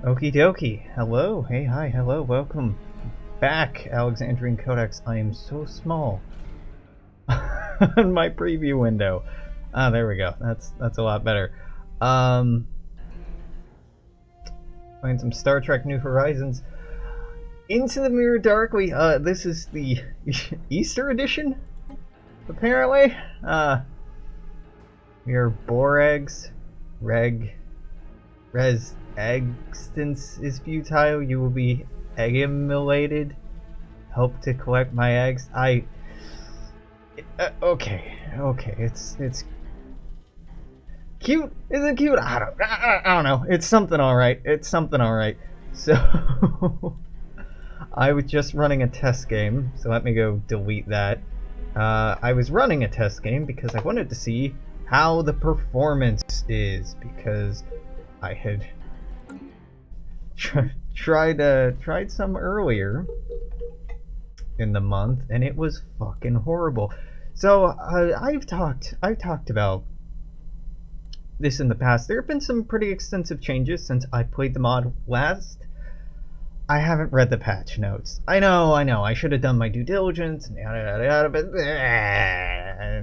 Okie dokie. Hello. Hey, hi, hello. Welcome back, Alexandrian Codex. I am so small on my preview window. Ah, there we go. That's a lot better. Playing some Star Trek New Horizons. Into the Mirror Darkly. This is the Easter edition, apparently. We are Boregs. Res existence is futile. You will be egg-immolated. Help to collect my eggs. Okay. It's cute. Is it cute? I don't know. It's something all right. So I was just running a test game. So let me go delete that. I was running a test game because I wanted to see how the performance is, because I had tried some earlier in the month and it was fucking horrible. So I've talked about this in the past. There have been some pretty extensive changes since I played the mod last. I haven't read the patch notes. I know. I should have done my due diligence and yada yada, but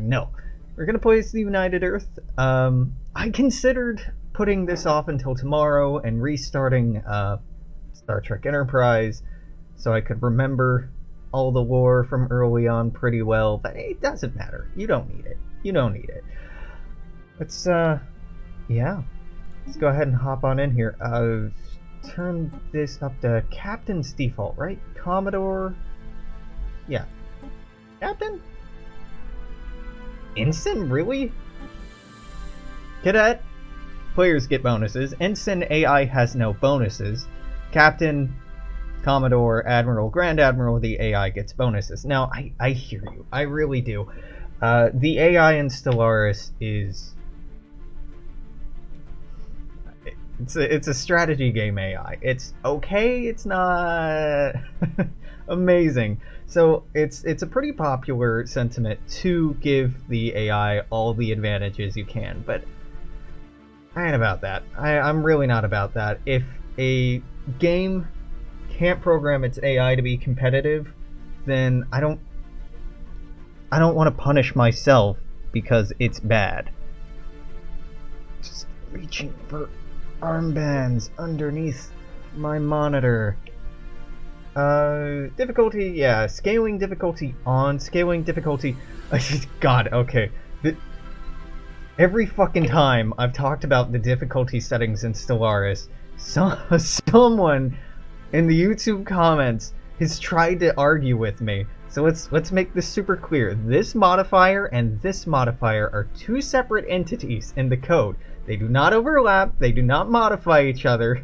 no. We're gonna play as the United Earth. I considered putting this off until tomorrow and restarting Star Trek Enterprise so I could remember all the lore from early on pretty well, but it doesn't matter. You don't need it. Let's yeah. Let's go ahead and hop on in here. Turn this up to Captain's default, right? Commodore. Yeah. Captain? Ensign, really? Cadet, players get bonuses. Ensign AI has no bonuses. Captain, Commodore, Admiral, Grand Admiral, the AI gets bonuses. Now, I hear you. I really do. The AI in Stellaris is... It's a strategy game AI. It's okay, it's not amazing. So it's a pretty popular sentiment to give the AI all the advantages you can, but I ain't about that. I'm really not about that. If a game can't program its AI to be competitive, then I don't want to punish myself because it's bad. Just reaching for armbands underneath my monitor. Difficulty, yeah. Scaling difficulty on. Scaling difficulty. God, okay. Every fucking time I've talked about the difficulty settings in Stellaris, someone in the YouTube comments has tried to argue with me. So let's make this super clear. This modifier and this modifier are two separate entities in the code. They do not overlap. They do not modify each other.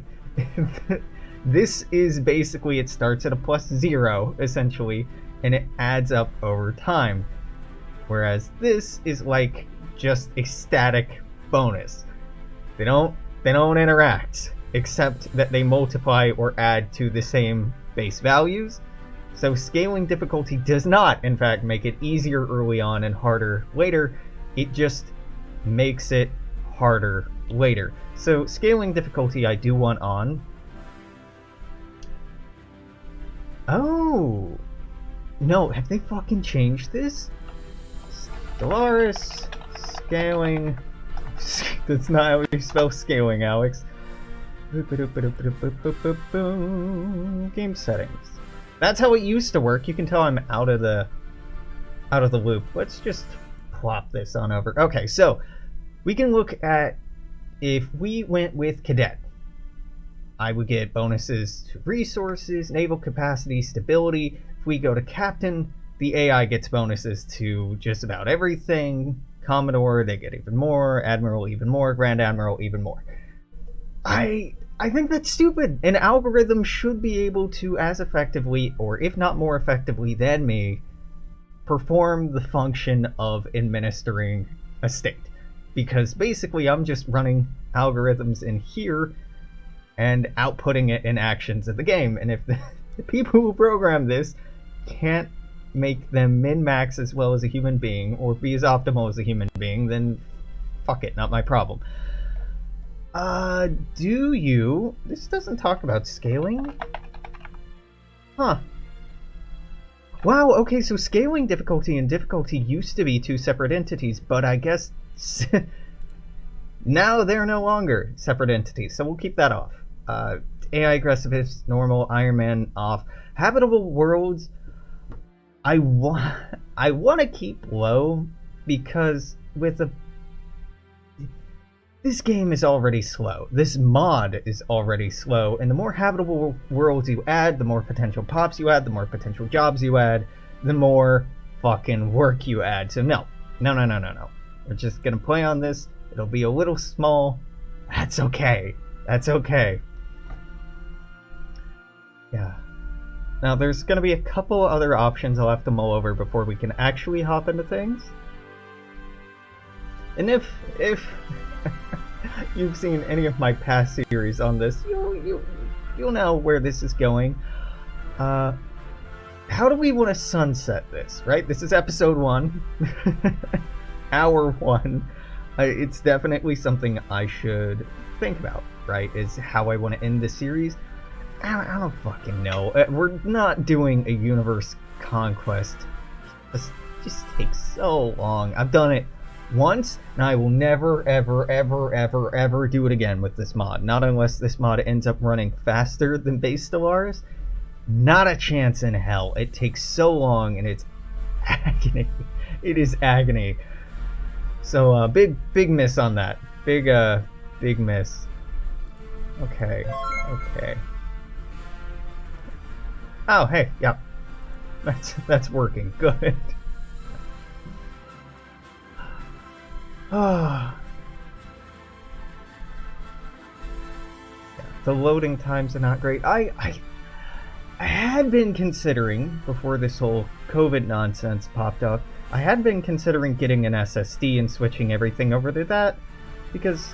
This is basically, it starts at a +0, essentially, and it adds up over time. Whereas this is like just a static bonus. They don't interact, except that they multiply or add to the same base values. So scaling difficulty does not, in fact, make it easier early on and harder later. It just makes it harder later. So scaling difficulty I do want on. Oh no, have they fucking changed this? Stellaris scaling. That's not how you spell scaling, Alex. Game settings. That's how it used to work. You can tell I'm out of the loop. Let's just plop this on over. Okay, so we can look at if we went with Cadet. I would get bonuses to resources, naval capacity, stability. If we go to Captain, the AI gets bonuses to just about everything. Commodore, they get even more. Admiral, even more. Grand Admiral, even more. I think that's stupid. An algorithm should be able to, as effectively, or if not more effectively than me, perform the function of administering a state. Because basically I'm just running algorithms in here and outputting it in actions of the game. And if the people who program this can't make them min-max as well as a human being, or be as optimal as a human being, then fuck it, not my problem. Do you? This doesn't talk about scaling. Huh. Wow, okay, so scaling difficulty and difficulty used to be two separate entities, but I guess now they're no longer separate entities, so we'll keep that off. AI aggressiveness, normal, Iron Man off. Habitable worlds, I want to keep low because this game is already slow. This mod is already slow, and the more habitable worlds you add, the more potential pops you add, the more potential jobs you add, the more fucking work you add. So no. We're just gonna play on this. It'll be a little small. That's okay. That's okay. Yeah. Now there's gonna be a couple other options I'll have to mull over before we can actually hop into things. And if you've seen any of my past series on this, you'll know where this is going. How do we want to sunset this, right? This is episode 1. Hour 1. It's definitely something I should think about, right? Is how I want to end the series. I don't fucking know. We're not doing a universe conquest. This just takes so long. I've done it once, and I will never, ever do it again with this mod. Not unless this mod ends up running faster than base Stellaris. Not a chance in hell. It takes so long, and it's agony. It is agony. So, big miss on that. Big miss. Okay. Oh, hey, yeah. That's working. Good. The loading times are not great. I had been considering, before this whole COVID nonsense popped up, I had been considering getting an SSD and switching everything over to that, because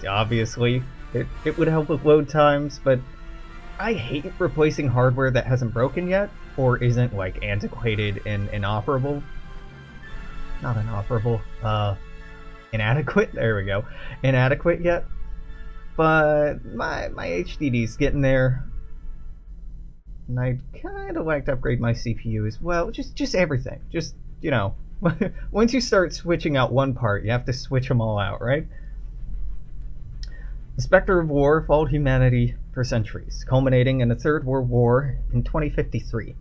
obviously it would help with load times, but I hate replacing hardware that hasn't broken yet, or isn't, like, antiquated and inoperable. Not inoperable, inadequate, there we go. Inadequate yet. But my HDD's getting there. And I'd kind of like to upgrade my CPU as well. Just everything. Just, you know, once you start switching out one part, you have to switch them all out, right? The specter of war followed humanity for centuries, culminating in the Third World War in 2053.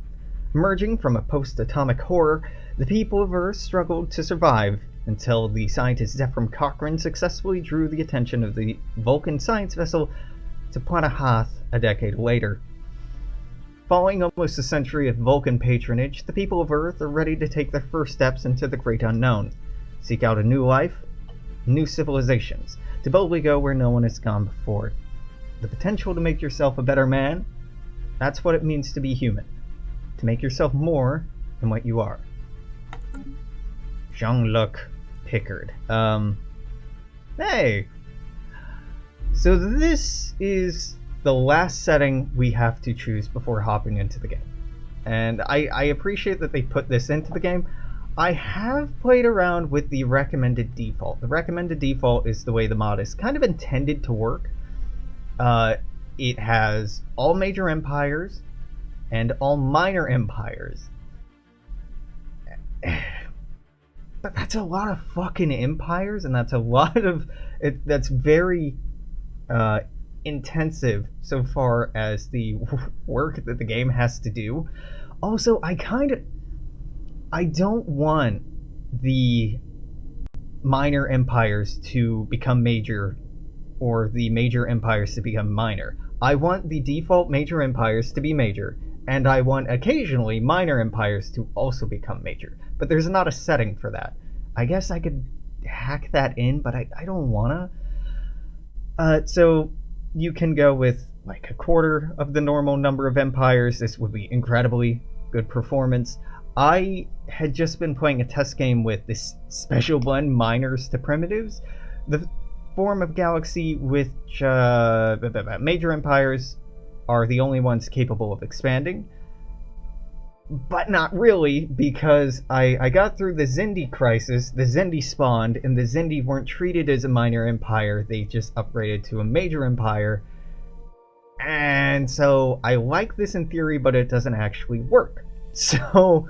Emerging from a post-atomic horror, the people of Earth struggled to survive until the scientist Zephram Cochrane successfully drew the attention of the Vulcan science vessel to Planet Hoth a decade later. Following almost a century of Vulcan patronage, the people of Earth are ready to take their first steps into the great unknown, seek out a new life, new civilizations, to boldly go where no one has gone before. The potential to make yourself a better man, that's what it means to be human. To make yourself more than what you are. Jean-Luc Picard. Hey! So this is the last setting we have to choose before hopping into the game. And I appreciate that they put this into the game. I have played around with the recommended default. The recommended default is the way the mod is kind of intended to work. It has all major empires and all minor empires. But that's a lot of fucking empires, and that's a lot of... that's very intensive so far as the work that the game has to do. Also, I don't want the minor empires to become major, or the major empires to become minor. I want the default major empires to be major, and I want occasionally minor empires to also become major. But there's not a setting for that. I guess I could hack that in, but I don't wanna. So you can go with like a quarter of the normal number of empires. This would be incredibly good performance. I had just been playing a test game with this special blend minors to primitives, the form of galaxy which major empires are the only ones capable of expanding. but not really, because I got through the Zindi crisis, the Zindi spawned, and the Zindi weren't treated as a minor empire, they just upgraded to a major empire. And so I like this in theory, but it doesn't actually work. So,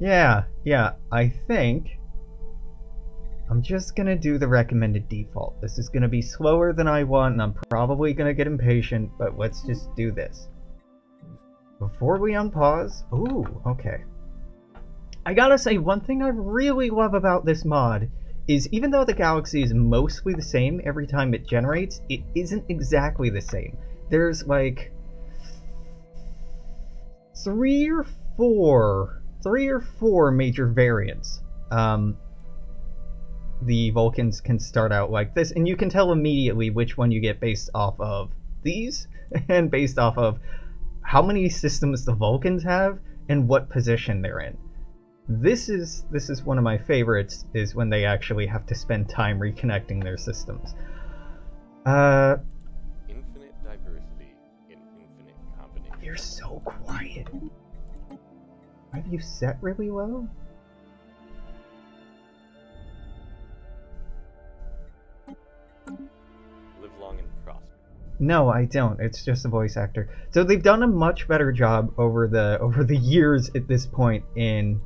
yeah, I think I'm just gonna do the recommended default. This is gonna be slower than I want, and I'm probably gonna get impatient, but let's just do this. Before we unpause, ooh, okay. I gotta say, one thing I really love about this mod is even though the galaxy is mostly the same every time it generates, it isn't exactly the same. There's like three or four major variants. The Vulcans can start out like this, and you can tell immediately which one you get based off of these and based off of how many systems the Vulcans have and what position they're in. This is one of my favorites, is when they actually have to spend time reconnecting their systems. Infinite diversity in infinite combination. You're so quiet. Have you set really low? Live long and prosper. No, I don't. It's just a voice actor. So they've done a much better job over the years at this point in.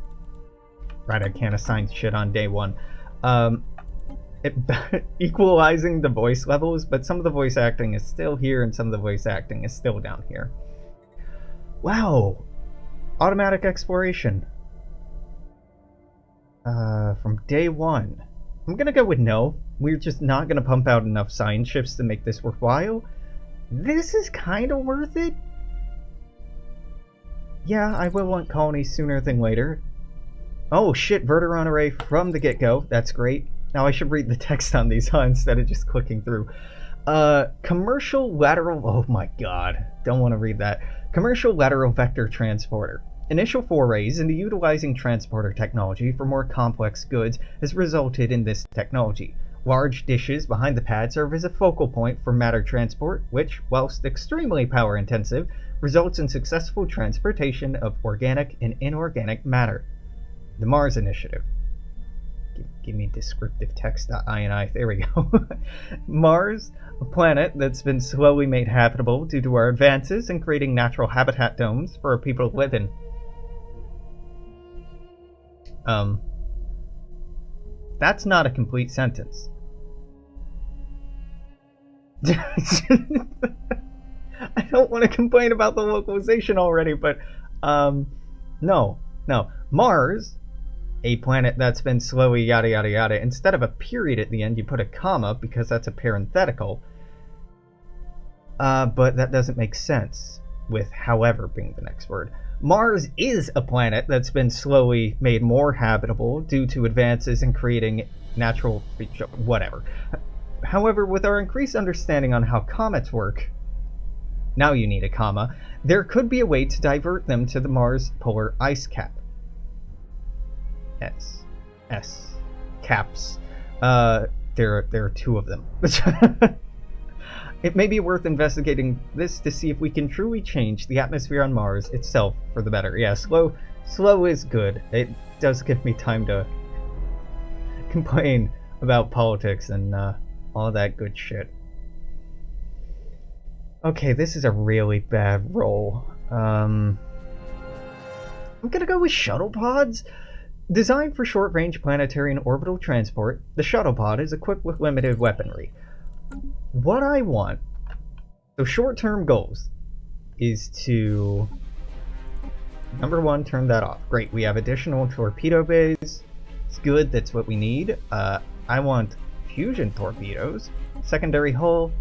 Right, I can't assign shit on day one. Equalizing the voice levels, but some of the voice acting is still here and some of the voice acting is still down here. Wow! Automatic exploration. From day one. I'm gonna go with no. We're just not gonna pump out enough science ships to make this worthwhile. This is kinda worth it. Yeah, I will want colonies sooner than later. Oh shit, Verteron array from the get-go. That's great. Now I should read the text on these, huh, instead of just clicking through. Commercial lateral... Oh my god. Don't want to read that. Commercial lateral vector transporter. Initial forays into utilizing transporter technology for more complex goods has resulted in this technology. Large dishes behind the pad serve as a focal point for matter transport, which, whilst extremely power-intensive, results in successful transportation of organic and inorganic matter. The Mars Initiative. Give me descriptive text.ini. There we go. Mars, a planet that's been slowly made habitable due to our advances in creating natural habitat domes for our people to live in. That's not a complete sentence. I don't want to complain about the localization already, but no. Mars, a planet that's been slowly yada yada yada. Instead of a period at the end, you put a comma because that's a parenthetical. But that doesn't make sense with however being the next word. Mars is a planet that's been slowly made more habitable due to advances in creating natural... whatever. However, with our increased understanding on how comets work, now you need a comma, there could be a way to divert them to the Mars polar ice cap. S. Caps. There are two of them. It may be worth investigating this to see if we can truly change the atmosphere on Mars itself for the better. Yeah, slow is good. It does give me time to complain about politics and all that good shit. Okay, this is a really bad roll. I'm gonna go with shuttle pods. Designed for short-range planetary and orbital transport, the shuttle pod is equipped with limited weaponry. What I want, so short-term goals, is to, number one, turn that off. Great, we have additional torpedo bays. It's good, that's what we need. I want fusion torpedoes. Secondary hull.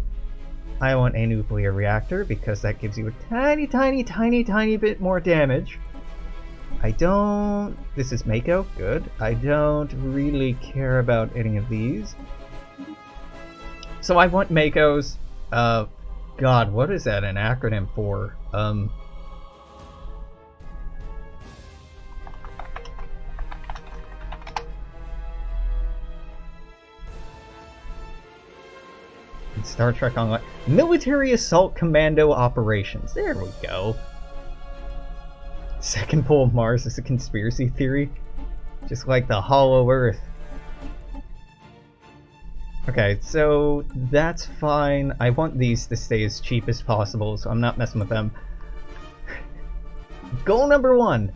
I want a nuclear reactor because that gives you a tiny bit more damage. This is Mako, good. I don't really care about any of these. So I want Makos. God, what is that an acronym for? Star Trek Online. Military Assault Commando Operations. There we go. Second pole of Mars is a conspiracy theory. Just like the hollow Earth. Okay, so that's fine. I want these to stay as cheap as possible, so I'm not messing with them. Goal number 1.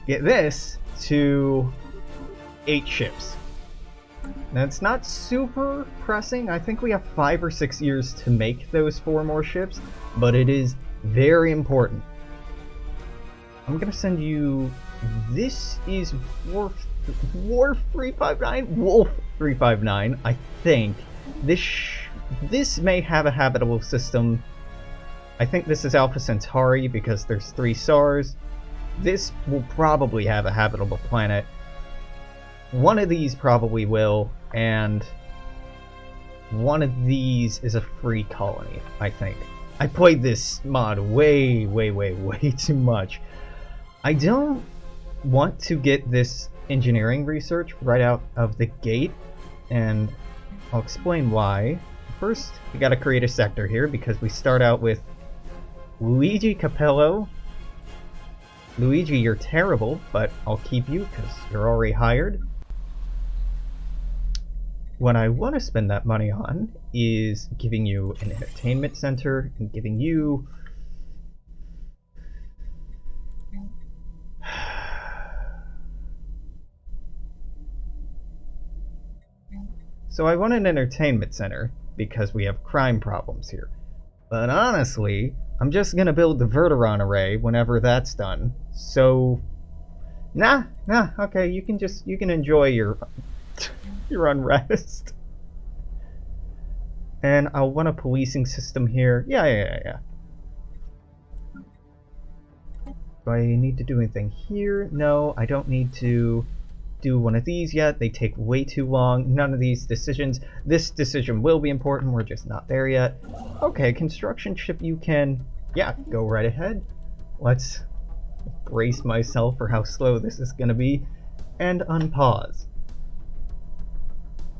Get this to 8 ships. Now, it's not super pressing. I think we have 5 or 6 years to make those 4 more ships, but it is very important. I'm gonna send you... This is Wharf 359? Wolf 359, I think. This may have a habitable system. I think this is Alpha Centauri because there's 3 stars. This will probably have a habitable planet. One of these probably will, and one of these is a free colony, I think. I played this mod way too much. I don't want to get this engineering research right out of the gate, and I'll explain why. First, we gotta create a sector here because we start out with Luigi Capello. Luigi, you're terrible, but I'll keep you because you're already hired. What I want to spend that money on is giving you an entertainment center and giving you... So I want an entertainment center because we have crime problems here. But honestly, I'm just gonna build the Verteron array whenever that's done. So, nah, okay, you can enjoy your unrest. And I'll want a policing system here. Yeah. Do I need to do anything here? No, I don't need to do one of these yet. They take way too long. None of these decisions. This decision will be important. We're just not there yet. Okay, construction ship, you can... Yeah, go right ahead. Let's brace myself for how slow this is going to be. And unpause.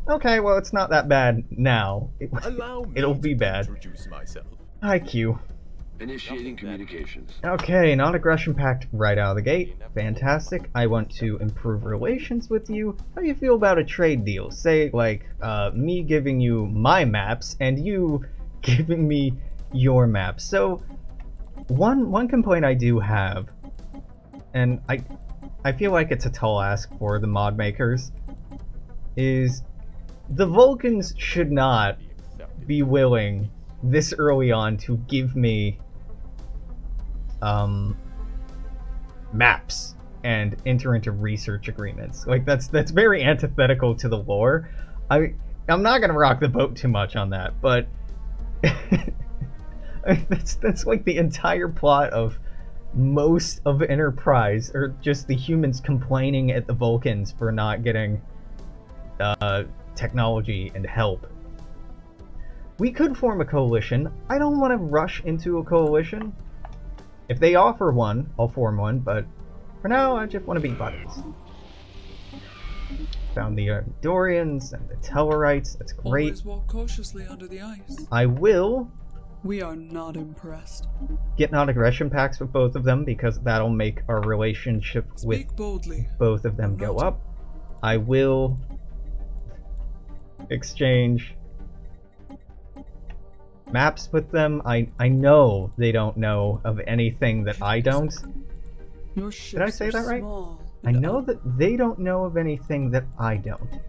Okay, well, it's not that bad now. It'll be bad. Hi, Q. Initiating communications. Okay, non-aggression pact right out of the gate. Fantastic. I want to improve relations with you. How do you feel about a trade deal? Say, like, me giving you my maps and you giving me your maps. So, one complaint I do have, and I feel like it's a tall ask for the mod makers, is the Vulcans should not be willing this early on to give me maps and enter into research agreements. Like that's very antithetical to the lore. I'm not gonna rock the boat too much on that, but that's like the entire plot of most of Enterprise, or just the humans complaining at the Vulcans for not getting technology and help. We could form a coalition. I don't want to rush into a coalition. If they offer one, I'll form one, but for now, I just want to be buddies. Found the Dorians and the Tellarites. That's great. Always walk cautiously under the ice. I will. We are not impressed. Get non-aggression pacts with both of them because that'll make our relationship with boldly. Both of them go up. I will exchange maps with them. I know they don't know of anything that I don't. Your Did I say that right? small I know that they don't know of anything that I don't.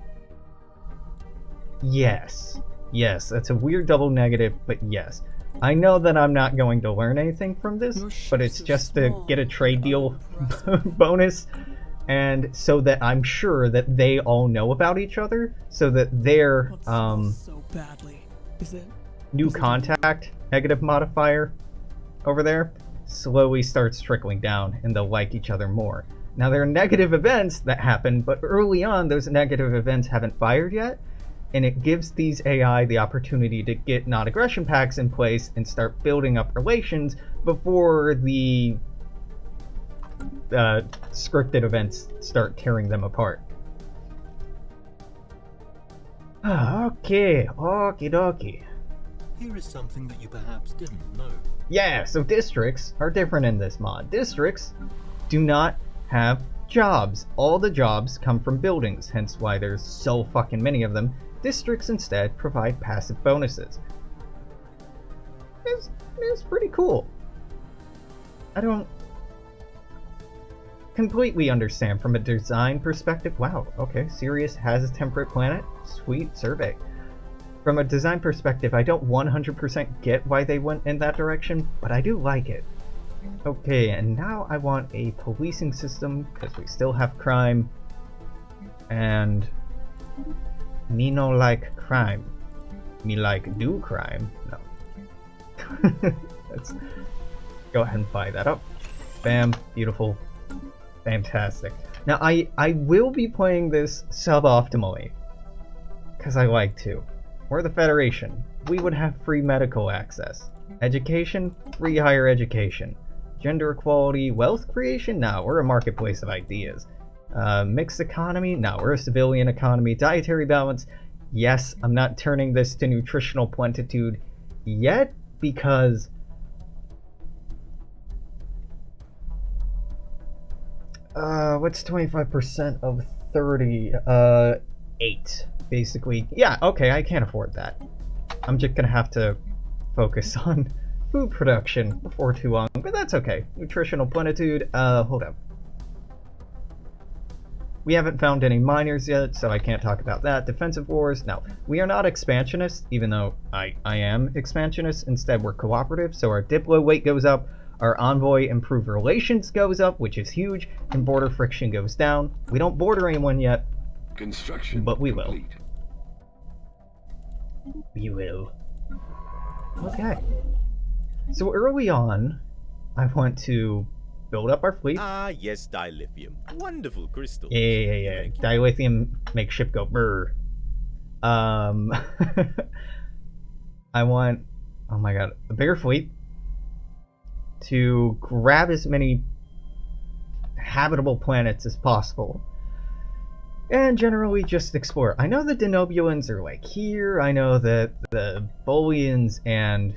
Yes, that's a weird double negative, but yes. I know that I'm not going to learn anything from this, but it's just to get a trade deal bonus, and so that I'm sure that they all know about each other, so that their so badly. Is it new contact negative modifier over there slowly starts trickling down, and they'll like each other more. Now there are negative events that happen, but early on those negative events haven't fired yet, and it gives these AI the opportunity to get non-aggression pacts in place and start building up relations before the scripted events start tearing them apart. Okay, okie dokie. Here is something that you perhaps didn't know. Yeah, so districts are different in this mod. Districts do not have jobs. All the jobs come from buildings, hence why there's so fucking many of them. Districts instead provide passive bonuses. It's pretty cool. I don't completely understand from a design perspective. Wow, okay, Sirius has a temperate planet. Sweet survey. From a design perspective, I don't 100% get why they went in that direction, but I do like it. Okay, and now I want a policing system, because we still have crime. And me no like crime. Me like do crime. No. Let's go ahead and buy that up. Bam, beautiful. Fantastic. Now, I will be playing this suboptimally, because I like to. We're the Federation. We would have free medical access. Education, free higher education. Gender equality, wealth creation? No, we're a marketplace of ideas. Mixed economy? No, we're a civilian economy. Dietary balance? Yes, I'm not turning this to nutritional plentitude yet, because what's 25% of 30? 8, basically. Yeah, okay, I can't afford that. I'm just gonna have to focus on food production before too long, but that's okay. Nutritional plenitude, hold up. We haven't found any miners yet, so I can't talk about that. Defensive wars, no. We are not expansionists, even though I am expansionist. Instead, we're cooperative, so our diplo weight goes up, our envoy improved relations goes up, which is huge, and border friction goes down. We don't border anyone yet, Construction but we complete. will. We will. Okay. So early on, I want to build up our fleet. Ah, yes, dilithium. Wonderful crystal. Yeah. Dilithium makes ship go brr. I want, oh my god, a bigger fleet to grab as many habitable planets as possible. And generally just explore. I know the Denobulans are like here. I know that the Bolians and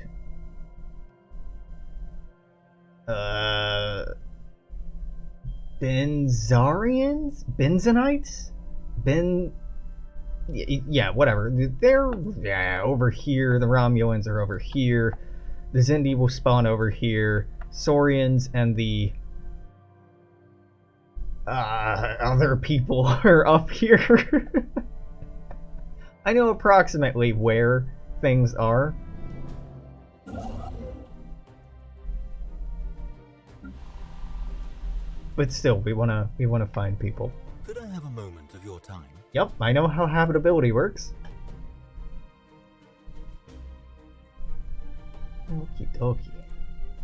Benzarians? Benzenites? Yeah, whatever. They're over here. The Romulans are over here. The Zindi will spawn over here. Saurians and the other people are up here. I know approximately where things are. But still, we wanna find people. Could I have a moment of your time? Yep, I know how habitability works. Okie dokie.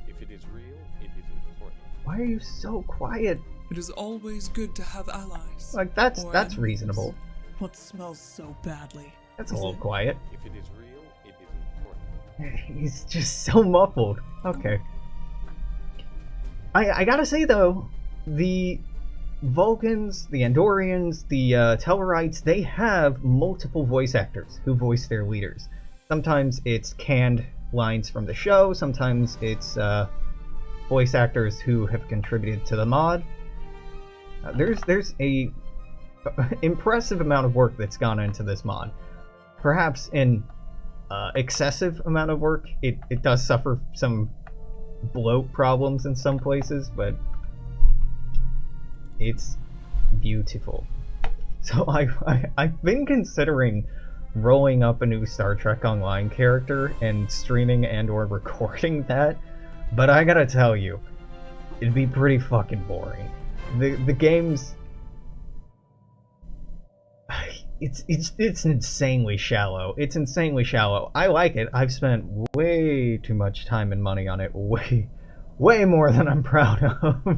If it is real, it is important. Why are you so quiet? It is always good to have allies. Like, that's or enemies. reasonable. What smells so badly? That's a Is little it- quiet. If it is real, it is important. He's just so muffled. Okay. I gotta say though, the Vulcans, the Andorians, the Tellarites, they have multiple voice actors who voice their leaders. Sometimes it's canned lines from the show, sometimes it's voice actors who have contributed to the mod. There's a impressive amount of work that's gone into this mod. Perhaps an excessive amount of work. It does suffer some bloat problems in some places, but it's beautiful. So I've been considering rolling up a new Star Trek Online character and streaming and or recording that, but I gotta tell you, it'd be pretty fucking boring. The game's it's insanely shallow. It's insanely shallow. I like it. I've spent way too much time and money on it. Way more than I'm proud of.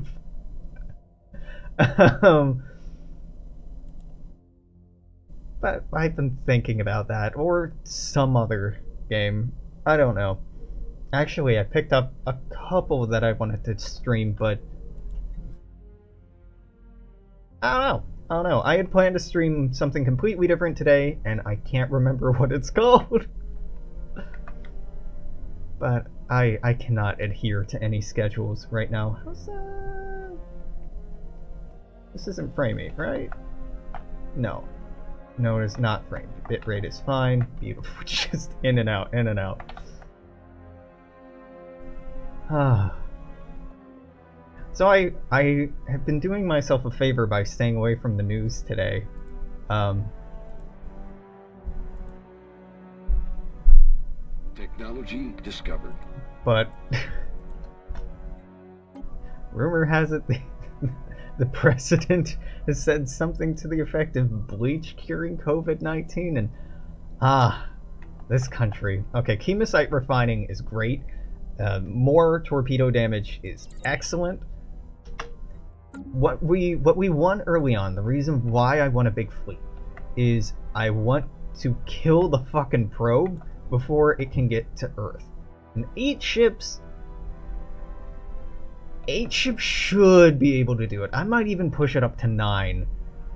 But I've been thinking about that, or some other game. I don't know. Actually, I picked up a couple that I wanted to stream, but I don't know. I had planned to stream something completely different today, and I can't remember what it's called. But I cannot adhere to any schedules right now. How's This isn't framing, right? No. No, it is not framed. Bitrate is fine. Beautiful. Just in and out, in and out. So I have been doing myself a favor by staying away from the news today. Technology discovered. But rumor has it the president has said something to the effect of bleach curing COVID-19, and this country. Okay, chemosite refining is great. More torpedo damage is excellent. What we want early on, the reason why I want a big fleet, is I want to kill the fucking probe before it can get to Earth. And 8 ships should be able to do it. I might even push it up to 9,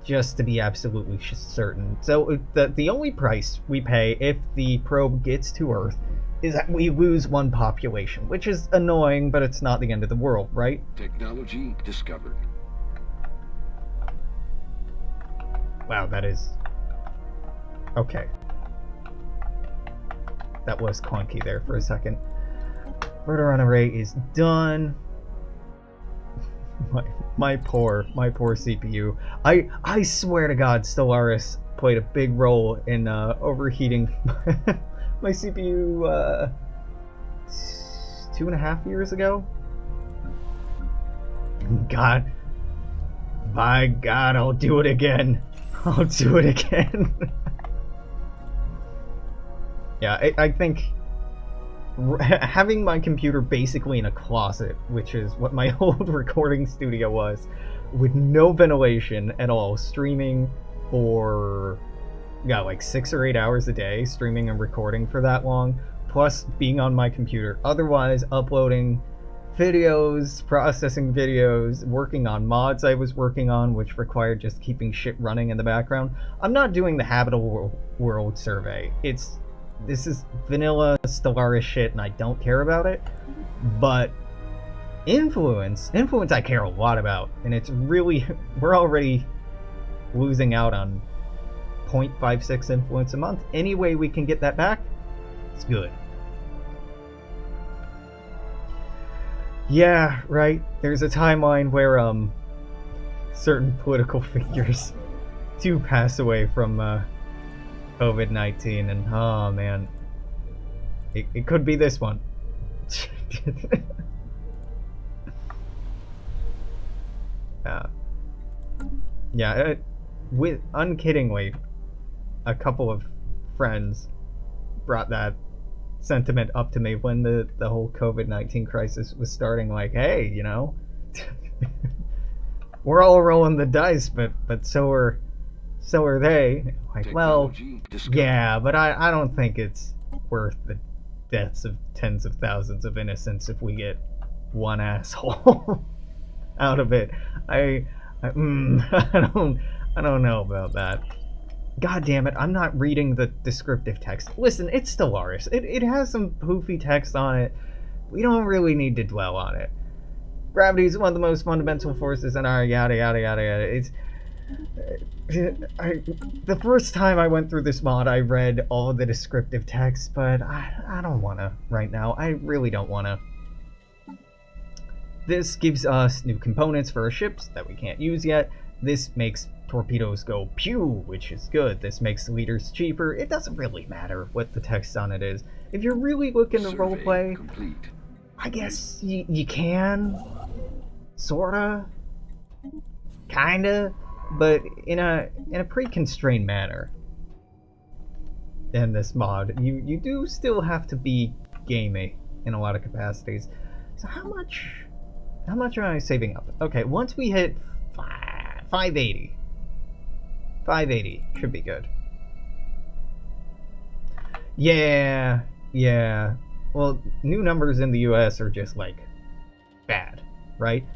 just to be absolutely certain. So the only price we pay if the probe gets to Earth is that we lose 1 population, which is annoying, but it's not the end of the world, right? Technology discovered. Wow, that is... Okay. That was clunky there for a second. Rotor on array is done. My poor CPU. I swear to God, Stellaris played a big role in overheating my CPU 2.5 years ago. God, by God, I'll do it again. I'll do it again. Yeah, I think having my computer basically in a closet, which is what my old recording studio was, with no ventilation at all, streaming for like 6 or 8 hours a day, streaming and recording for that long, plus being on my computer, otherwise uploading videos, processing videos, working on mods I was working on, which required just keeping shit running in the background. I'm not doing the habitable world survey. This is vanilla Stellaris shit, and I don't care about it. But influence I care a lot about, and it's really, we're already losing out on 0.56 influence a month. Any way we can get that back, it's good. Yeah, right. There's a timeline where certain political figures do pass away from COVID-19, and oh man, it could be this one. Yeah, with unkiddingly, a couple of friends brought that sentiment up to me when the whole COVID-19 crisis was starting. Like, hey, you know, we're all rolling the dice, but so are they. Like, well, yeah, but I don't think it's worth the deaths of tens of thousands of innocents if we get one asshole out of it. I don't know about that. God damn it, I'm not reading the descriptive text. Listen, it's Stellaris. It has some poofy text on it. We don't really need to dwell on it. Gravity is one of the most fundamental forces in our yada yada yada yada. It's... the first time I went through this mod, I read all of the descriptive text, but I don't want to right now. I really don't want to. This gives us new components for our ships that we can't use yet. This makes torpedoes go pew, which is good. This makes leaders cheaper. It doesn't really matter what the text on it is. If you're really looking to roleplay, I guess you can. Sorta. Kinda. But in a pretty constrained manner. In this mod, you do still have to be gamey in a lot of capacities. So how much am I saving up? Okay, once we hit 580 should be good. Yeah. Well, new numbers in the US are just like bad, right?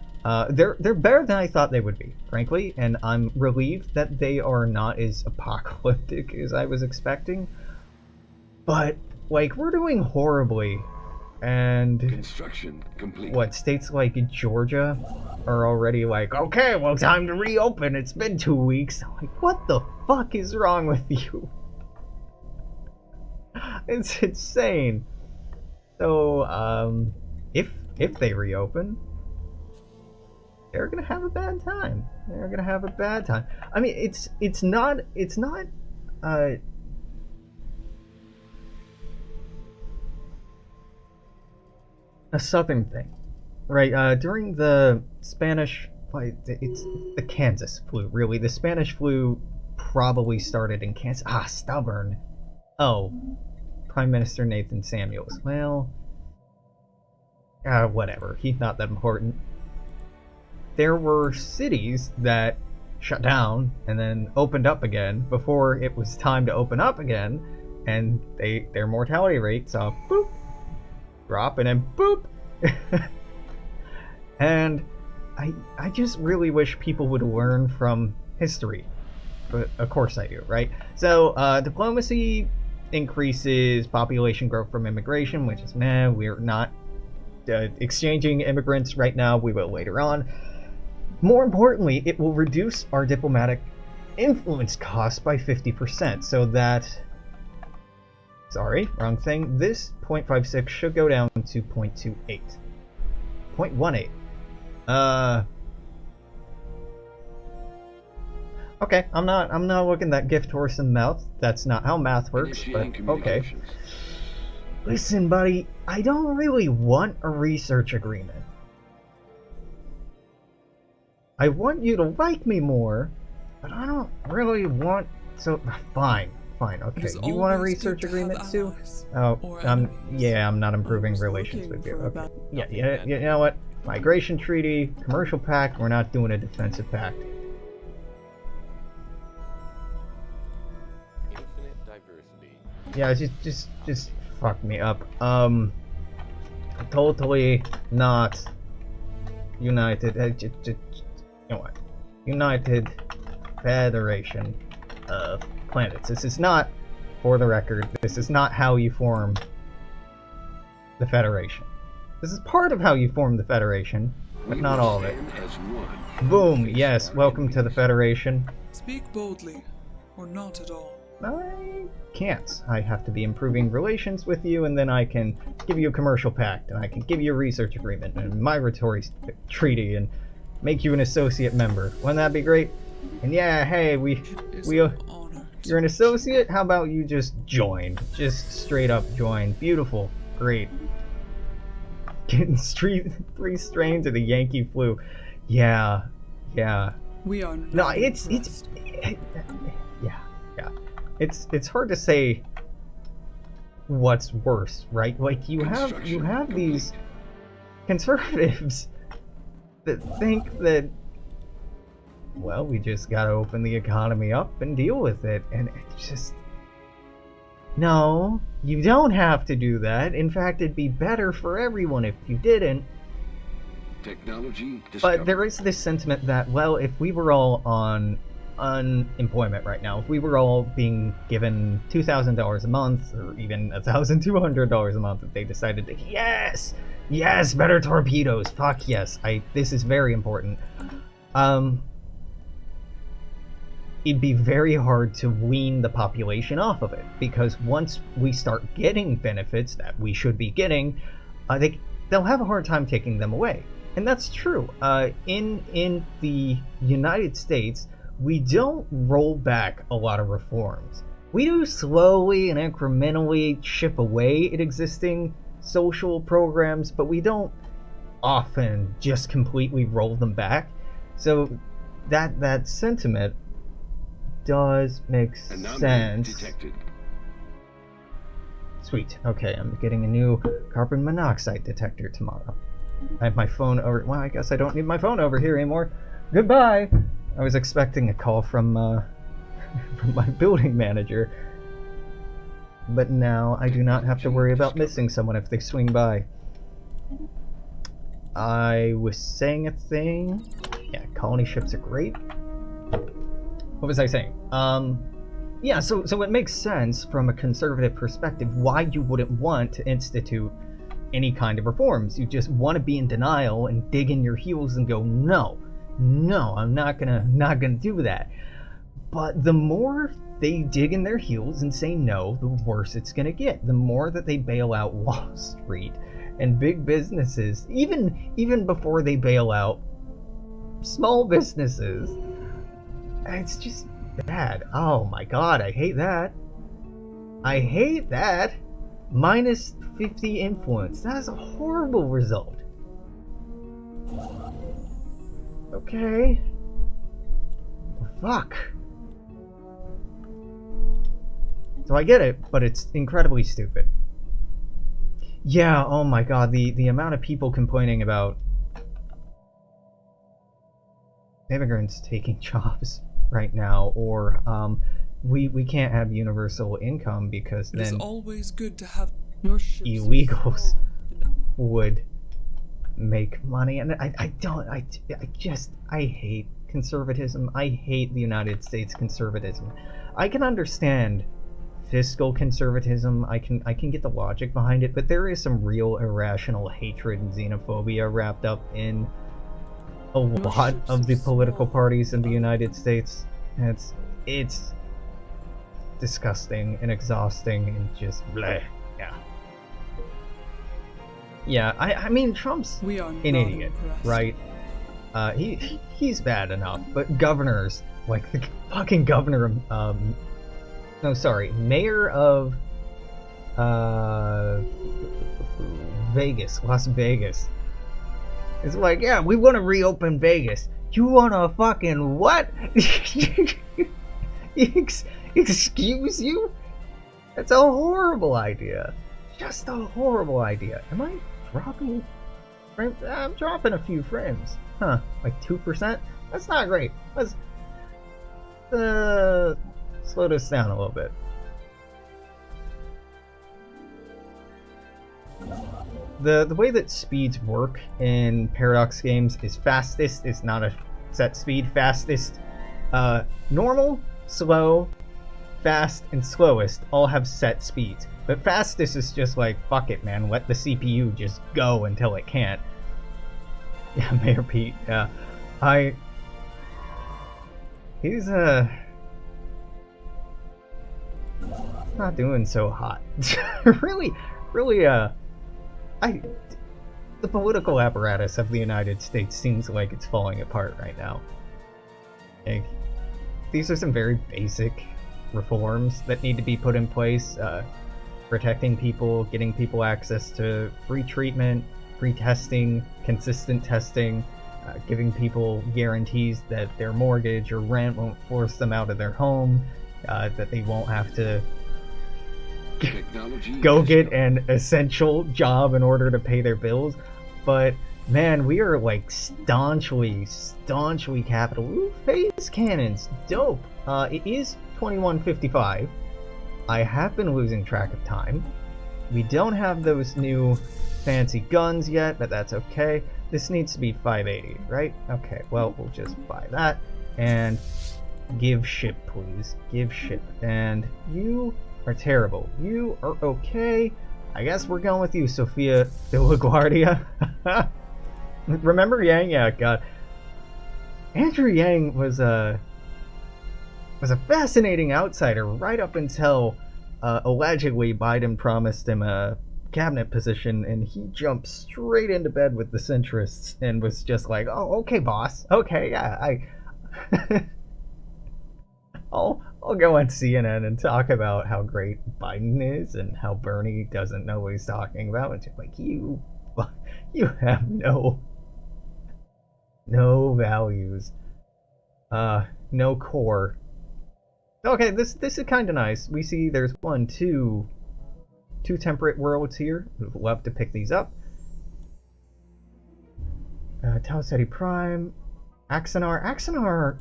They're better than I thought they would be, frankly, and I'm relieved that they are not as apocalyptic as I was expecting. But like, we're doing horribly And Construction complete. what, states like Georgia are already like, okay, well, time to reopen. It's been 2 weeks. I'm like, what the fuck is wrong with you? It's insane. So, if they reopen, they're gonna have a bad time. They're gonna have a bad time. I mean, it's not a southern thing, right? During the Spanish, it's the Kansas flu. Really, the Spanish flu probably started in Kansas. Ah, stubborn. Oh, Prime Minister Nathan Samuels. Well, whatever. He's not that important. There were cities that shut down and then opened up again before it was time to open up again, and their mortality rate saw boop drop and then boop. And I just really wish people would learn from history, but of course I do, right? So diplomacy increases population growth from immigration, which is meh. We're not exchanging immigrants right now. We will later on. More importantly, it will reduce our diplomatic influence costs by 50%, so that, sorry, wrong thing, this 0.56 should go down to 0.28. 0.18. Okay, I'm not looking that gift horse in the mouth. That's not how math works, but Initiating okay. communications. Listen, buddy, I don't really want a research agreement. I want you to like me more, but I don't really want. So fine, okay. It is You want a always research good to have agreement too? allies Oh, or I'm enemies. I'm not improving Always relations looking with you. for a Okay. bad- Yeah, you know what? Migration treaty, commercial pact. We're not doing a defensive pact. Infinite diversity. Yeah, just fuck me up. Totally not united. You know what? United Federation of Planets. This is not, for the record, this is not how you form the Federation. This is part of how you form the Federation, but We not will all of it. stand as one. Boom. Yes. Welcome to the Federation. Speak boldly, or not at all. I can't. I have to be improving relations with you, and then I can give you a commercial pact, and I can give you a research agreement, and a migratory treaty, and make you an associate member. Wouldn't that be great? And yeah, hey, It is we an honor. to you're an associate? How about you just join? Just straight up join. Beautiful. Great. Getting 3 strains of the Yankee flu. Yeah. We are No, not it's impressed. yeah. It's hard to say what's worse, right? Like you have these conservatives that think that, well, we just gotta open the economy up and deal with it, and it's just, no, you don't have to do that. In fact, it'd be better for everyone if you didn't. Technology discovered. But there is this sentiment that, well, if we were all on unemployment right now, if we were all being given $2,000 a month, or even $1,200 a month, if they decided to, yes, better torpedoes, fuck yes, this is very important. It'd be very hard to wean the population off of it, because once we start getting benefits that we should be getting, they'll have a hard time taking them away. And that's true. In the United States, we don't roll back a lot of reforms. We do slowly and incrementally chip away at existing social programs, but we don't often just completely roll them back. So that sentiment does make Anomaly sense. detected. Sweet. Okay, I'm getting a new carbon monoxide detector tomorrow. I have my phone over. Well, I guess I don't need my phone over here anymore. Goodbye. I was expecting a call from from my building manager, but now I do not have to worry about missing someone if they swing by. I was saying a thing. Yeah, colony ships are great. What was I saying? Yeah, so it makes sense from a conservative perspective why you wouldn't want to institute any kind of reforms. You just want to be in denial and dig in your heels and go, no, I'm not gonna do that. But the more they dig in their heels and say no, the worse it's gonna get. The more that they bail out Wall Street and big businesses, even before they bail out small businesses, it's just bad. Oh my god, I hate that. I hate that. Minus 50 influence. That is a horrible result. Okay. Fuck. So I get it, but it's incredibly stupid. Yeah, oh my god, the amount of people complaining about immigrants taking jobs right now, or we can't have universal income because It is then always good to have your ships illegals full and would make money. And I hate conservatism. I hate the United States conservatism. I can understand fiscal conservatism. I can get the logic behind it, but there is some real irrational hatred and xenophobia wrapped up in a lot of the political parties in the United States. It's disgusting and exhausting and just bleh. Yeah, I mean, Trump's an idiot, right? He's bad enough, but governors, like the fucking governor of, mayor of, Las Vegas, is like, yeah, we want to reopen Vegas. You want to fucking what? Excuse you? That's a horrible idea. Just a horrible idea. Am I dropping frames? I'm dropping a few frames. Huh, like 2%? That's not great. Let's slow this down a little bit. The way that speeds work in Paradox games is fastest is not a set speed. Fastest, normal, slow, fast, and slowest all have set speeds. But fastest is just like, fuck it, man, let the CPU just go until it can't. Yeah, Mayor Pete, yeah. He's, not doing so hot. really, the political apparatus of the United States seems like it's falling apart right now. Like, these are some very basic reforms that need to be put in place. Protecting people, getting people access to free treatment, free testing, consistent testing, giving people guarantees that their mortgage or rent won't force them out of their home, that they won't have to go get an essential job in order to pay their bills. But man, we are like staunchly capital. Ooh, phase cannons, dope. It is 21:55. I have been losing track of time. We don't have those new fancy guns yet, but that's okay. This needs to be 580, right? Okay, well, we'll just buy that. And give ship, please. Give ship. And you are terrible. You are okay. I guess we're going with you, Sofia de LaGuardia. Remember Yang? Yeah, God. Andrew Yang was a fascinating outsider right up until allegedly Biden promised him a cabinet position, and he jumped straight into bed with the centrists and was just like, "Oh, okay, boss. Okay, yeah, I'll go on CNN and talk about how great Biden is and how Bernie doesn't know what he's talking about." And just like, you have no values, no core. Okay, this is kind of nice. We see there's two temperate worlds here. We'd love to pick these up. Tau Ceti Prime, Axanar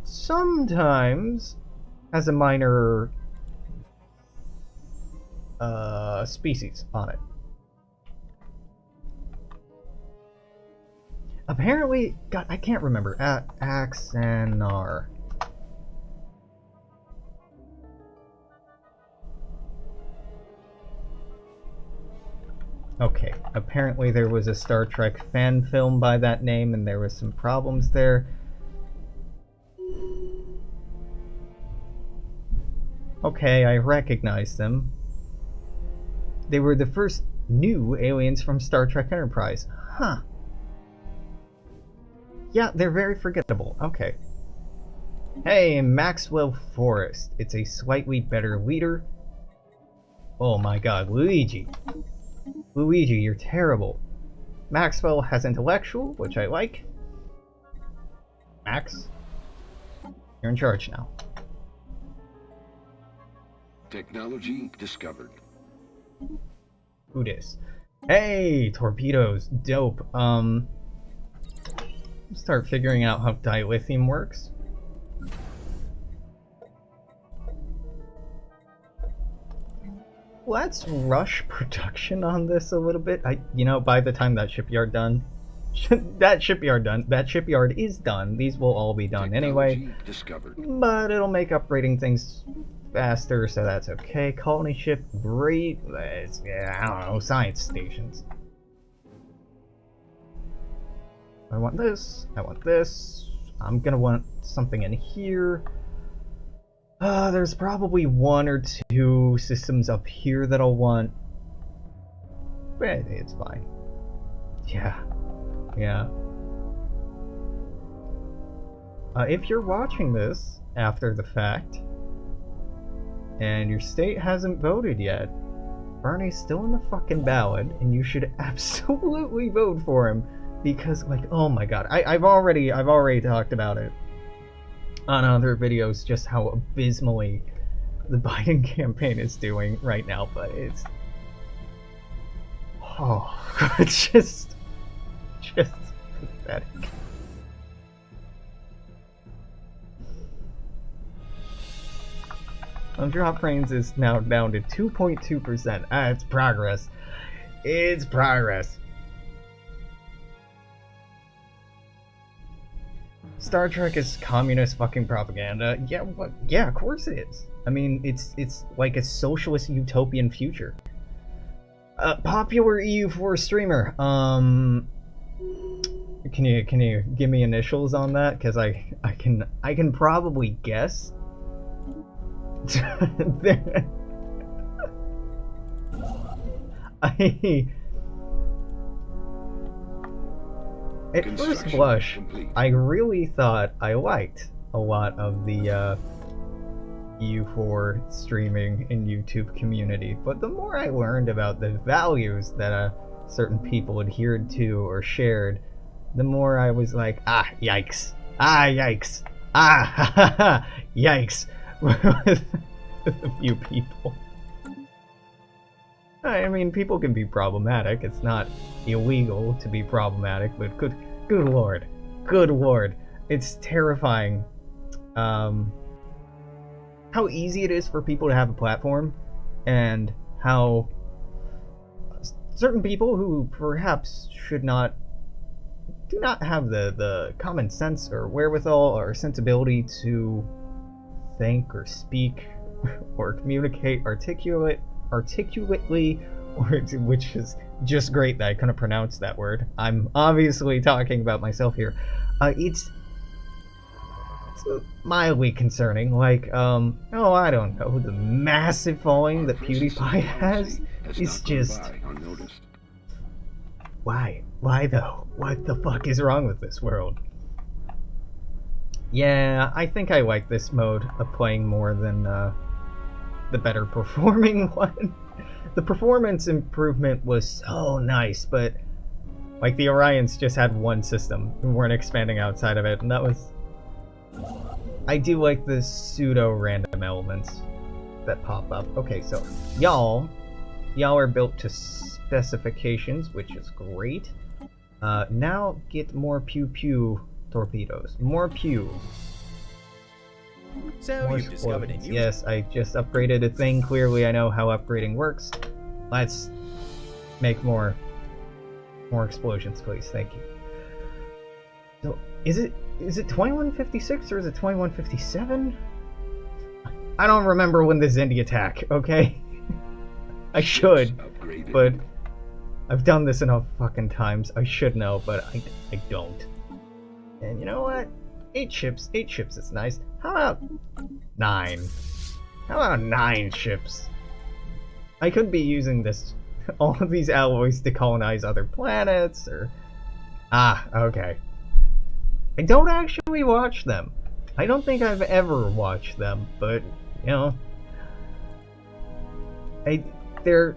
sometimes has a minor species on it. Apparently, God, I can't remember. Axanar. Okay, apparently there was a Star Trek fan film by that name and there was some problems there. Okay, I recognize them. They were the first new aliens from Star Trek Enterprise. Huh. Yeah, they're very forgettable. Okay. Hey, Maxwell Forrest. It's a slightly better leader. Oh my god, Luigi. Luigi, you're terrible. Maxwell has intellectual, which I like. Max, you're in charge now. Technology discovered. Who dis? Hey, torpedoes, dope. Start figuring out how dilithium works. Let's rush production on this a little bit. You know, by the time that shipyard is done. These will all be done anyway. Discovered. But it'll make upgrading things faster, so that's okay. Colony ship, great. Yeah, I don't know, science stations. I want this. I want this. I'm gonna want something in here. There's probably one or two systems up here that I'll want. But it's fine. Yeah. Yeah. If you're watching this after the fact, and your state hasn't voted yet, Barney's still in the fucking ballot, and you should absolutely vote for him, because, like, oh my god, I've already talked about it on other videos, just how abysmally the Biden campaign is doing right now, but it's... oh, it's just pathetic. Drop frames is now down to 2.2%. It's progress. It's progress. Star Trek is communist fucking propaganda. Yeah, what? Yeah, of course it is. I mean, it's like a socialist utopian future. Popular EU4 streamer. Can you give me initials on that? Because I can probably guess. At first blush, complete. I really thought I liked a lot of the EU4 streaming and YouTube community, but the more I learned about the values that certain people adhered to or shared, the more I was like, ah, yikes. Ah, yikes. Ah, ha, ha, ha, yikes. With a few people. I mean, people can be problematic. It's not illegal to be problematic, but good lord. Good lord. It's terrifying how easy it is for people to have a platform, and how certain people who perhaps do not have the common sense or wherewithal or sensibility to think or speak or communicate articulately, which is just great that I couldn't pronounce that word. I'm obviously talking about myself here. It's mildly concerning. Like, oh, I don't know, the massive following that PewDiePie has is just... why? Why though? What the fuck is wrong with this world? Yeah, I think I like this mode of playing more than the better performing one. The performance improvement was so nice, but like the Orions just had one system and weren't expanding outside of it, and that was... I do like the pseudo random elements that pop up. Okay, so y'all are built to specifications, which is great. Now get more pew pew torpedoes. More pew. So More you've discovered a explosions. new... Yes, I just upgraded a thing. Clearly I know how upgrading works. Let's make more explosions, please. Thank you. So, is it 2156 or is it 2157? I don't remember when the Zindi attack, okay? I should, but I've done this enough fucking times. I should know, but I don't. And you know what? 8 ships. 8 ships is nice. How about 9? How about 9 ships? I could be using all of these alloys to colonize other planets, or... Ah, okay. I don't actually watch them. I don't think I've ever watched them, but, you know... They're...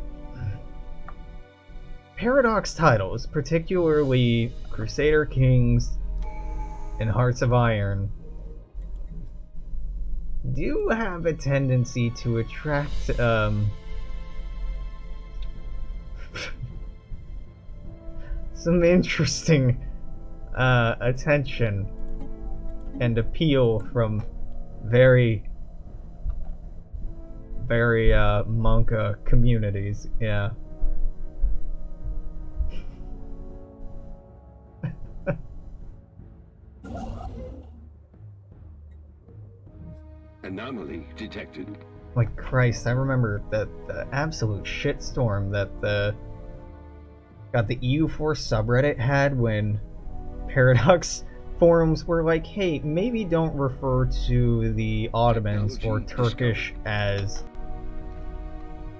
Paradox titles, particularly Crusader Kings and Hearts of Iron, do have a tendency to attract, some interesting, attention and appeal from very Monka communities, yeah. Anomaly detected. Like Christ, I remember the absolute shitstorm that the EU4 subreddit had when Paradox forums were like, hey, maybe don't refer to the Ottomans or Turkish as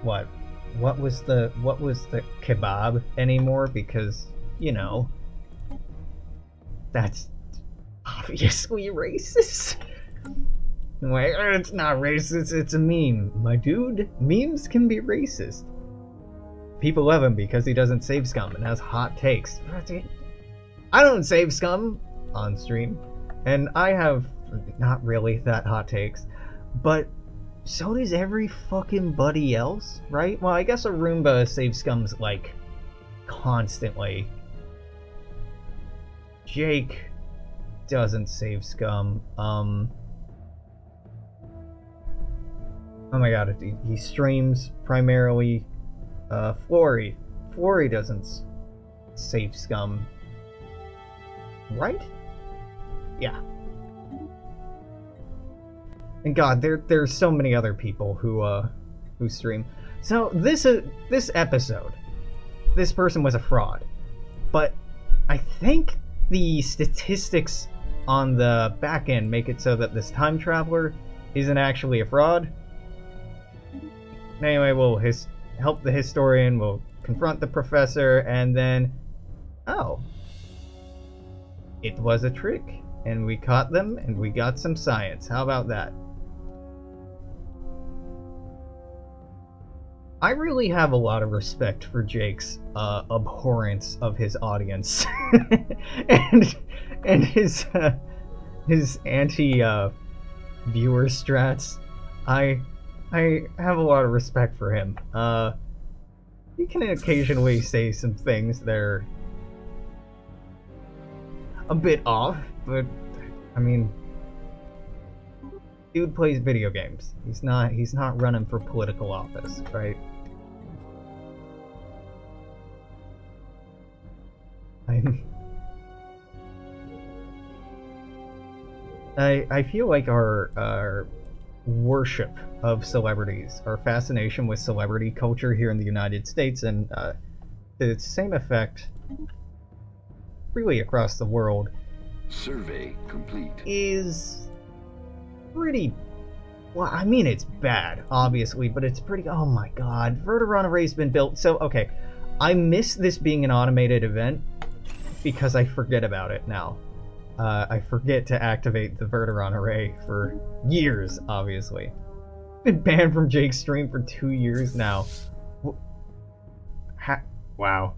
what was the kebab anymore, because, you know, that's obviously racist. Like, it's not racist, it's a meme. My dude, memes can be racist. People love him because he doesn't save scum and has hot takes. I don't save scum on stream, and I have not really that hot takes, but so does every fucking buddy else, right? Well, I guess a Roomba saves scums, like, constantly. Jake doesn't save scum. Oh my god, he streams primarily Flory. Flory doesn't save scum. Right? Yeah. And god, there's so many other people who stream. So this episode, this person was a fraud. But I think the statistics on the back end make it so that this time traveler isn't actually a fraud. Anyway, we'll help the historian, we'll confront the professor, and then... Oh. It was a trick, and we caught them, and we got some science. How about that? I really have a lot of respect for Jake's abhorrence of his audience. and his anti-viewer strats. I have a lot of respect for him. He can occasionally say some things that are a bit off, but I mean, dude plays video games. He's not running for political office, right? I feel like our worship of celebrities, our fascination with celebrity culture here in the United States, and the same effect really across the world, Survey complete. is pretty... Well, I mean, it's bad, obviously, but it's pretty... Oh my god, Verteron Array's been built. So, okay, I miss this being an automated event because I forget about it now. I forget to activate the Verteron Array for years, obviously. Been banned from Jake's stream for 2 years now. Wow.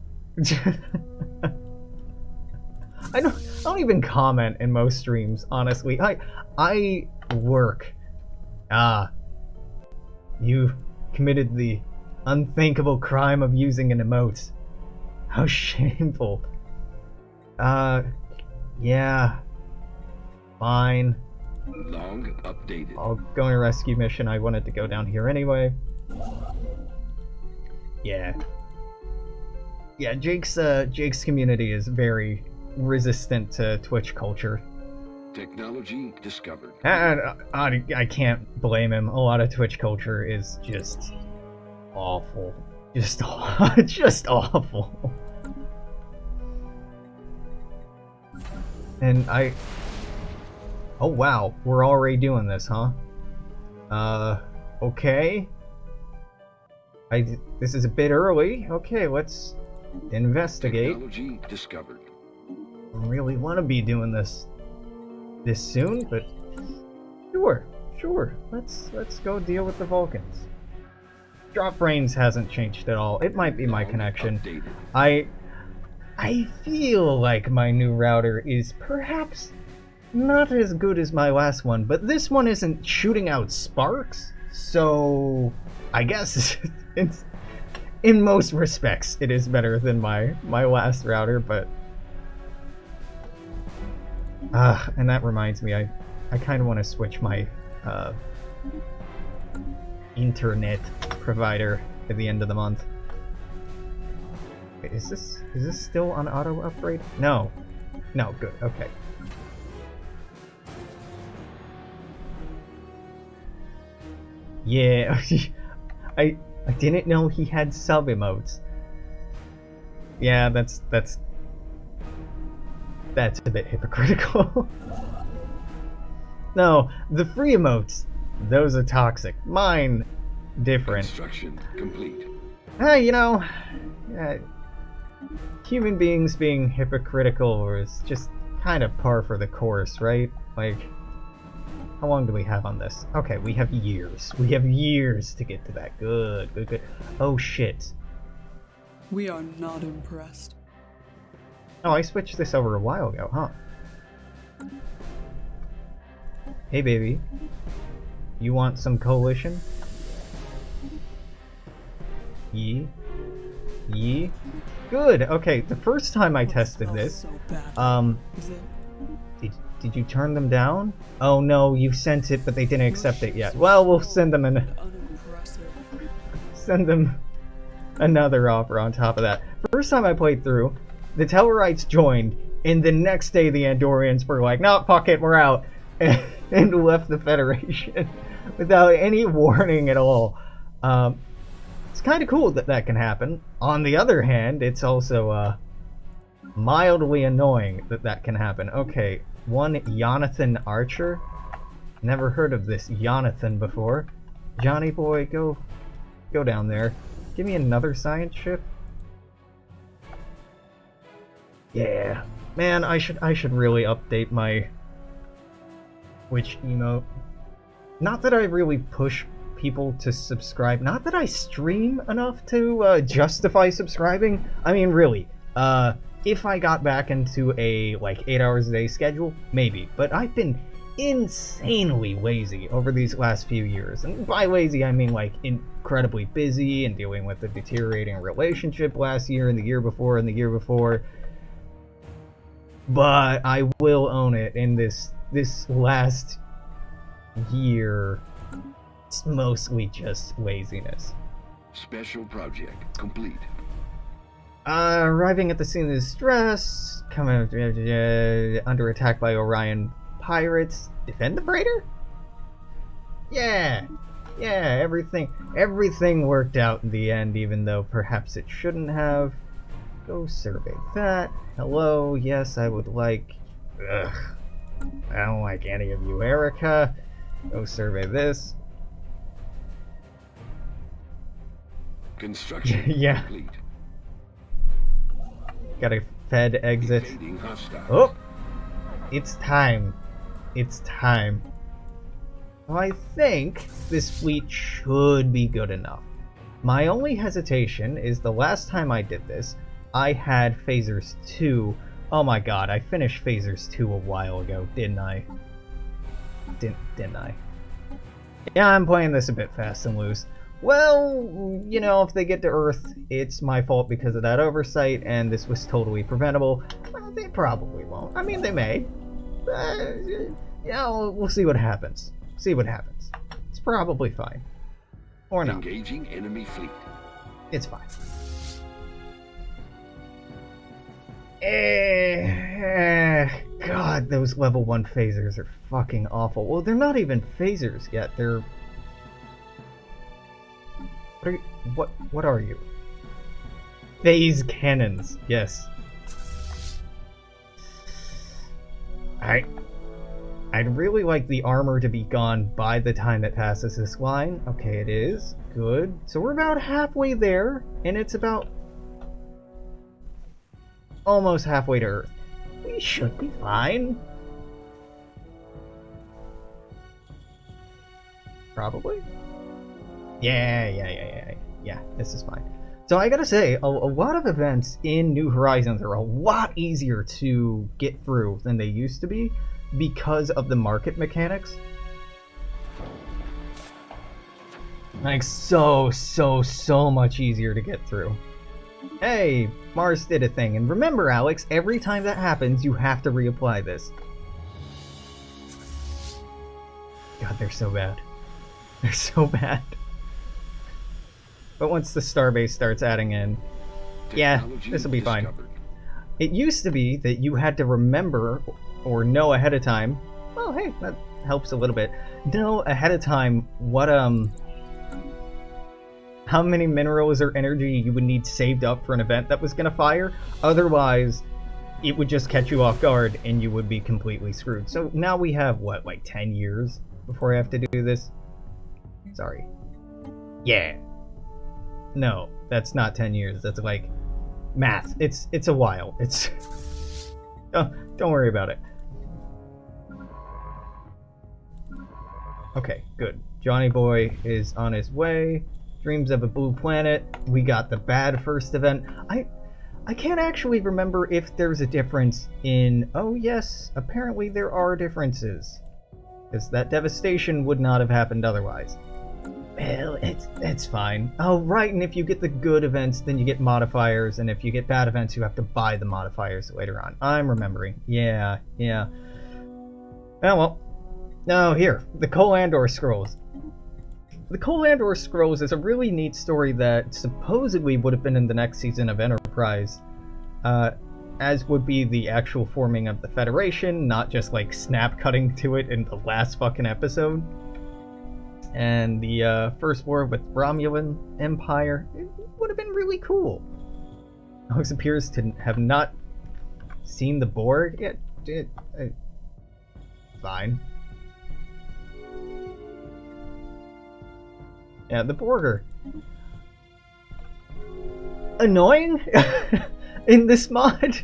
I don't even comment in most streams, honestly. I work. You committed the unthinkable crime of using an emote. How shameful. Yeah. Fine. Log updated. I'll go on a rescue mission. I wanted to go down here anyway. Yeah. Yeah, Jake's community is very resistant to Twitch culture. Technology discovered. And I can't blame him. A lot of Twitch culture is just awful. Just, just awful. And oh wow, we're already doing this, huh? Okay. This is a bit early. Okay, let's investigate. Technology discovered. I don't really want to be doing this soon, but sure. Let's go deal with the Vulcans. Drop frames hasn't changed at all. It might be my connection. Updated. I feel like my new router is perhaps not as good as my last one, but this one isn't shooting out sparks, so I guess it's in most respects it is better than my last router, but and that reminds me, I kind of want to switch my internet provider at the end of the month. Wait, is this still on auto upgrade? No, good, okay. Yeah, I didn't know he had sub emotes. Yeah, that's a bit hypocritical. No, the free emotes, those are toxic. Mine, different. Construction complete. You know, human beings being hypocritical is just kind of par for the course, right? Like, how long do we have on this? Okay, we have years. We have years to get to that. Good. Oh shit. We are not impressed. Oh, I switched this over a while ago, huh? Hey baby, you want some coalition? Yee? Good, okay, the first time I tested this, So bad. Is it? did you turn them down? Oh no, you sent it, but they didn't accept it yet. Well, we'll send them Unimpressive. send them another offer on top of that. First time I played through, the Tellarites joined, and the next day the Andorians were like, no, fuck it, we're out, and left the Federation without any warning at all. It's kind of cool that that can happen. On the other hand, it's also mildly annoying that that can happen. Okay, one Jonathan Archer. Never heard of this Jonathan before. Johnny boy, go down there. Give me another science ship. Yeah, man, I should really update my Twitch emote. Not that I really push people to subscribe. Not that I stream enough to justify subscribing. I mean, really. If I got back into a like 8 hours a day schedule, maybe. But I've been insanely lazy over these last few years, and by lazy I mean like incredibly busy and dealing with a deteriorating relationship last year and the year before and the year before. But I will own it, in this last year, it's mostly just laziness. Special project complete. Arriving at the scene of distress, coming under attack by Orion pirates. Defend the freighter? Yeah, everything worked out in the end, even though perhaps it shouldn't have. Go survey that. Hello, yes, I would like... Ugh. I don't like any of you, Erica. Go survey this. Construction Yeah. complete. Got a Fed exit. Evading hostiles. Oh! It's time. It's time. Well, I think this fleet should be good enough. My only hesitation is the last time I did this, I had Phasers 2. Oh my god, I finished Phasers 2 a while ago, didn't I? Didn't I? Yeah, I'm playing this a bit fast and loose. Well, you know, if they get to Earth, it's my fault because of that oversight, and this was totally preventable. Well, they probably won't. I mean, they may. Yeah, we'll see what happens. See what happens. It's probably fine. Or not. Engaging enemy fleet. It's fine. God, those level 1 phasers are fucking awful. Well, they're not even phasers yet. They're... What are you? phase cannons. Yes. I'd really like the armor to be gone by the time it passes this line. Okay, it is. Good. So we're about halfway there, and it's about almost halfway to Earth. We should be fine. Probably? Yeah, this is fine. So I gotta say, a lot of events in New Horizons are a lot easier to get through than they used to be because of the market mechanics. Like, so much easier to get through. Hey, Mars did a thing. And remember, Alex, every time that happens, you have to reapply this. God, they're so bad. They're so bad. But once the starbase starts adding in, yeah, this will be fine. It used to be that you had to remember or know ahead of time. Well, hey, that helps a little bit. Know ahead of time what how many minerals or energy you would need saved up for an event that was gonna fire. Otherwise, it would just catch you off guard and you would be completely screwed. So now we have what, like 10 years before I have to do this? Sorry. Yeah. No, that's not 10 years. That's like math. It's a while. It's don't worry about it. Okay, good. Johnny Boy is on his way. Dreams of a Blue Planet. We got the bad first event. I can't actually remember if there's a difference in... Oh yes, apparently there are differences. Because that devastation would not have happened otherwise. Well, it's fine. Oh, right, and if you get the good events, then you get modifiers, and if you get bad events, you have to buy the modifiers later on. I'm remembering. Yeah. Oh, well. No, here. The Colandor Scrolls. The Colandor Scrolls is a really neat story that supposedly would have been in the next season of Enterprise, as would be the actual forming of the Federation, not just like snap-cutting to it in the last fucking episode. And the first war with Romulan Empire, it would have been really cool. Alex appears to have not seen the Borg. Fine. Yeah, the Borg are annoying in this mod.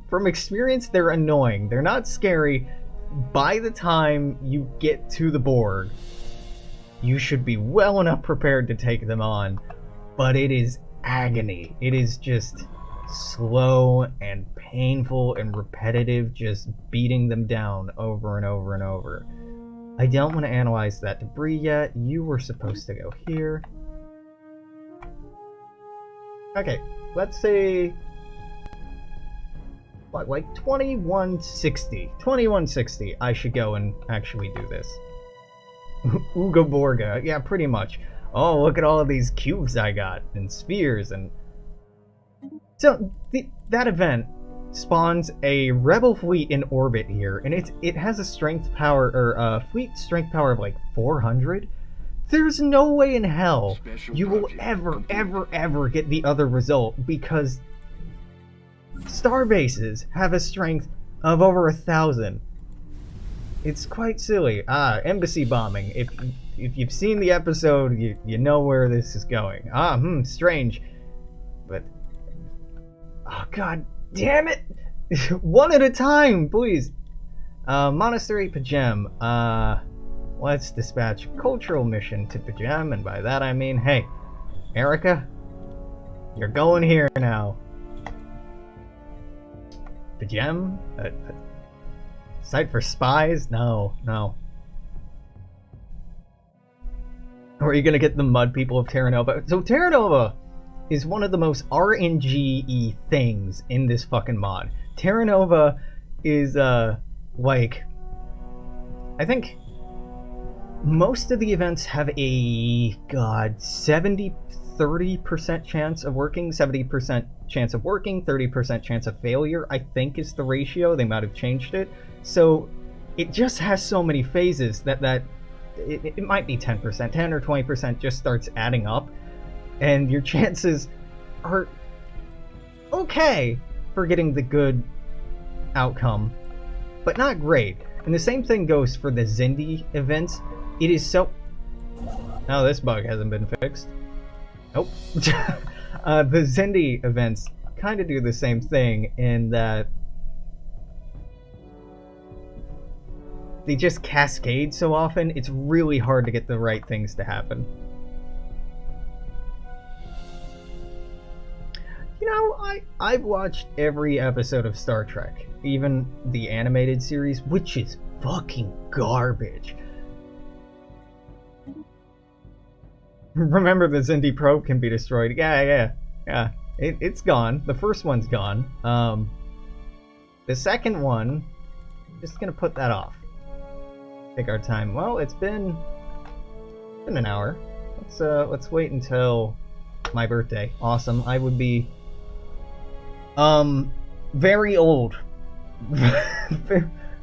From experience, they're annoying. They're not scary. By the time you get to the Borg, you should be well enough prepared to take them on, but it is agony. It is just slow and painful and repetitive, just beating them down over and over and over. I don't want to analyze that debris yet. You were supposed to go here. Okay, let's say... what, like 2160? 2160, I should go and actually do this. Ugo Borga, yeah, pretty much. Oh, look at all of these cubes I got, and spheres, and... So, that event spawns a rebel fleet in orbit here, and it has a strength power, or fleet strength power of like 400. There's no way in hell you will ever get the other result, because starbases have a strength of over 1,000. It's quite silly. Embassy bombing. If you've seen the episode, you know where this is going. Strange. But... oh, god damn it! One at a time, please! Monastery Pajem. Let's dispatch a cultural mission to Pajem, and by that I mean, hey, Erica, you're going here now. Pajem? Site for spies? No. Or are you gonna get the mud people of Terra Nova? So Terra Nova is one of the most RNG-y things in this fucking mod. Terra Nova is, like... I think most of the events have a, 30% chance of working, 70% chance of working, 30% chance of failure, I think is the ratio. They might have changed it. So it just has so many phases that it might be 10%, 10 or 20% just starts adding up, and your chances are okay for getting the good outcome, but not great. And the same thing goes for the Zindi events. It is so... Oh, this bug hasn't been fixed. Nope. The Zindi events kind of do the same thing in that they just cascade so often, it's really hard to get the right things to happen. You know, I've watched every episode of Star Trek, even the animated series, which is fucking garbage. Remember the Zindi probe can be destroyed. Yeah. It's gone. The first one's gone. The second one, just gonna put that off. Take our time. Well, it's been an hour. Let's wait until my birthday. Awesome. I would be very old.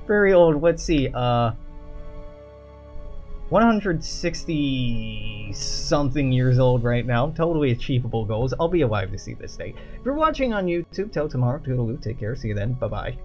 Very old. Let's see. 160 something years old right now. Totally achievable goals. I'll be alive to see this day. If you're watching on YouTube, till tomorrow. Toodaloo. Take care. See you then. Bye bye.